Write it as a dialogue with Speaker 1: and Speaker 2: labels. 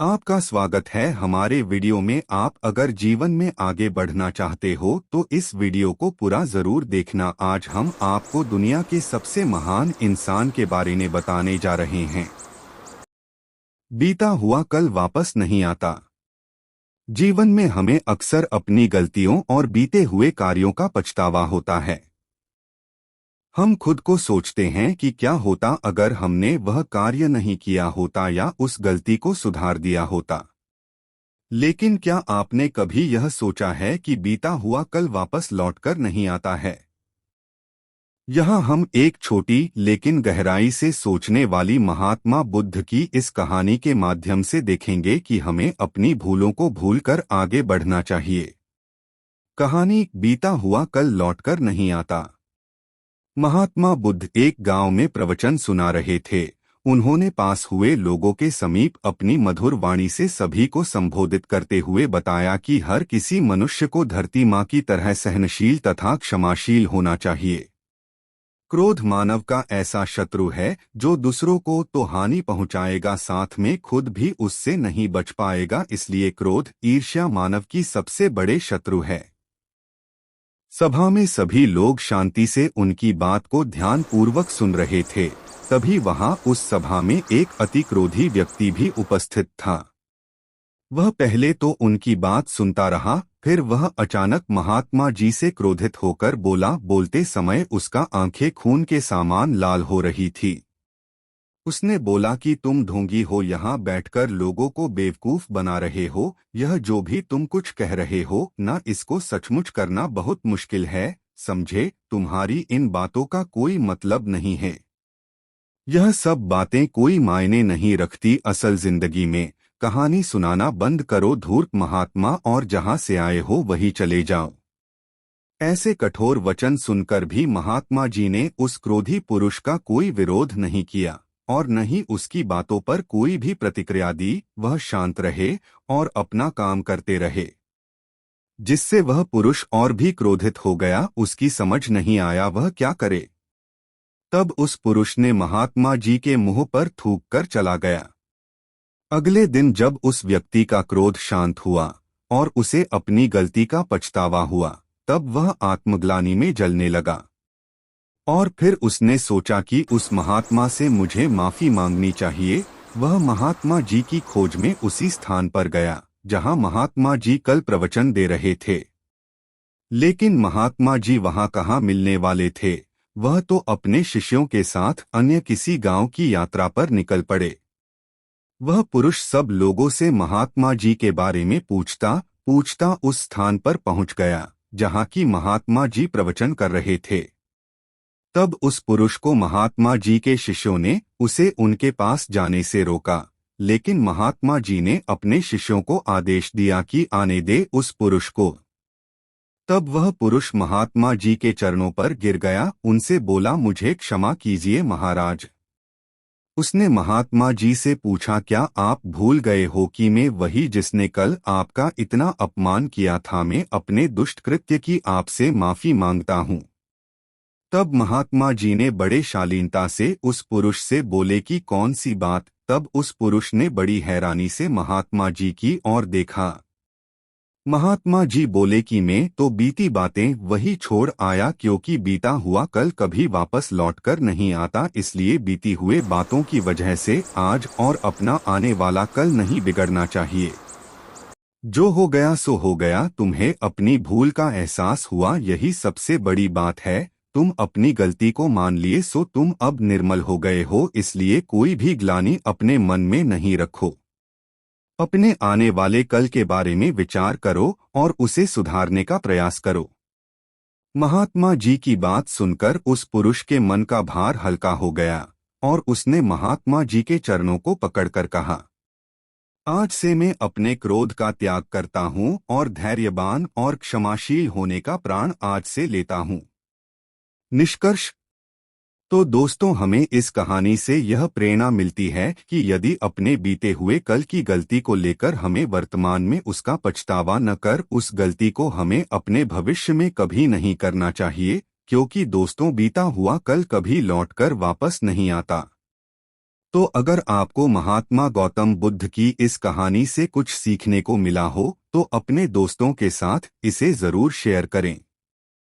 Speaker 1: आपका स्वागत है हमारे वीडियो में। आप अगर जीवन में आगे बढ़ना चाहते हो तो इस वीडियो को पूरा जरूर देखना। आज हम आपको दुनिया के सबसे महान इंसान के बारे में बताने जा रहे हैं। बीता हुआ कल वापस नहीं आता। जीवन में हमें अक्सर अपनी गलतियों और बीते हुए कार्यों का पछतावा होता है। हम खुद को सोचते हैं कि क्या होता अगर हमने वह कार्य नहीं किया होता या उस गलती को सुधार दिया होता। लेकिन क्या आपने कभी यह सोचा है कि बीता हुआ कल वापस लौटकर नहीं आता है? यहाँ हम एक छोटी लेकिन गहराई से सोचने वाली महात्मा बुद्ध की इस कहानी के माध्यम से देखेंगे कि हमें अपनी भूलों को भूलकर आगे बढ़ना चाहिए। कहानी बीता हुआ कल लौटकर नहीं आता। महात्मा बुद्ध एक गांव में प्रवचन सुना रहे थे। उन्होंने पास हुए लोगों के समीप अपनी मधुर वाणी से सभी को संबोधित करते हुए बताया कि हर किसी मनुष्य को धरती माँ की तरह सहनशील तथा क्षमाशील होना चाहिए। क्रोध मानव का ऐसा शत्रु है जो दूसरों को तो हानि पहुंचाएगा, साथ में खुद भी उससे नहीं बच पाएगा। इसलिए क्रोध, ईर्ष्या मानव की सबसे बड़े शत्रु है। सभा में सभी लोग शांति से उनकी बात को ध्यानपूर्वक सुन रहे थे। तभी वहां उस सभा में एक अति क्रोधी व्यक्ति भी उपस्थित था। वह पहले तो उनकी बात सुनता रहा, फिर वह अचानक महात्मा जी से क्रोधित होकर बोला। बोलते समय उसका आंखें खून के समान लाल हो रही थी। उसने बोला कि तुम ढोंगी हो, यहाँ बैठकर लोगों को बेवकूफ बना रहे हो। यह जो भी तुम कुछ कह रहे हो ना, इसको सचमुच करना बहुत मुश्किल है। समझे, तुम्हारी इन बातों का कोई मतलब नहीं है। यह सब बातें कोई मायने नहीं रखती असल जिंदगी में। कहानी सुनाना बंद करो धूर्त महात्मा, और जहां से आए हो वहीं चले जाओ। ऐसे कठोर वचन सुनकर भी महात्मा जी ने उस क्रोधी पुरुष का कोई विरोध नहीं किया और न ही उसकी बातों पर कोई भी प्रतिक्रिया दी। वह शांत रहे और अपना काम करते रहे, जिससे वह पुरुष और भी क्रोधित हो गया। उसकी समझ नहीं आया वह क्या करे। तब उस पुरुष ने महात्मा जी के मुंह पर थूक कर चला गया। अगले दिन जब उस व्यक्ति का क्रोध शांत हुआ और उसे अपनी गलती का पछतावा हुआ, तब वह आत्मग्लानि में जलने लगा। और फिर उसने सोचा कि उस महात्मा से मुझे माफी मांगनी चाहिए। वह महात्मा जी की खोज में उसी स्थान पर गया जहां महात्मा जी कल प्रवचन दे रहे थे। लेकिन महात्मा जी वहां कहाँ मिलने वाले थे। वह तो अपने शिष्यों के साथ अन्य किसी गांव की यात्रा पर निकल पड़े। वह पुरुष सब लोगों से महात्मा जी के बारे में पूछता पूछता उस स्थान पर पहुंच गया जहां की महात्मा जी प्रवचन कर रहे थे। तब उस पुरुष को महात्मा जी के शिष्यों ने उसे उनके पास जाने से रोका, लेकिन महात्मा जी ने अपने शिष्यों को आदेश दिया कि आने दे उस पुरुष को। तब वह पुरुष महात्मा जी के चरणों पर गिर गया, उनसे बोला, मुझे क्षमा कीजिए महाराज। उसने महात्मा जी से पूछा, क्या आप भूल गए हो कि मैं वही जिसने कल आपका इतना अपमान किया था? मैं अपने दुष्ट कृत्य की आपसे माफी मांगता हूँ। तब महात्मा जी ने बड़े शालीनता से उस पुरुष से बोले कि कौन सी बात? तब उस पुरुष ने बड़ी हैरानी से महात्मा जी की ओर देखा। महात्मा जी बोले कि मैं तो बीती बातें वही छोड़ आया, क्योंकि बीता हुआ कल कभी वापस लौटकर नहीं आता। इसलिए बीती हुए बातों की वजह से आज और अपना आने वाला कल नहीं बिगड़ना चाहिए। जो हो गया सो हो गया। तुम्हें अपनी भूल का एहसास हुआ, यही सबसे बड़ी बात है। तुम अपनी गलती को मान लिए सो तुम अब निर्मल हो गए हो। इसलिए कोई भी ग्लानि अपने मन में नहीं रखो। अपने आने वाले कल के बारे में विचार करो और उसे सुधारने का प्रयास करो। महात्मा जी की बात सुनकर उस पुरुष के मन का भार हल्का हो गया और उसने महात्मा जी के चरणों को पकड़कर कहा, आज से मैं अपने क्रोध का त्याग करता हूँ और धैर्यवान और क्षमाशील होने का प्रण आज से लेता हूँ। निष्कर्ष। तो दोस्तों, हमें इस कहानी से यह प्रेरणा मिलती है कि यदि अपने बीते हुए कल की गलती को लेकर हमें वर्तमान में उसका पछतावा न कर, उस गलती को हमें अपने भविष्य में कभी नहीं करना चाहिए, क्योंकि दोस्तों बीता हुआ कल कभी लौटकर वापस नहीं आता। तो अगर आपको महात्मा गौतम बुद्ध की इस कहानी से कुछ सीखने को मिला हो तो अपने दोस्तों के साथ इसे जरूर शेयर करें।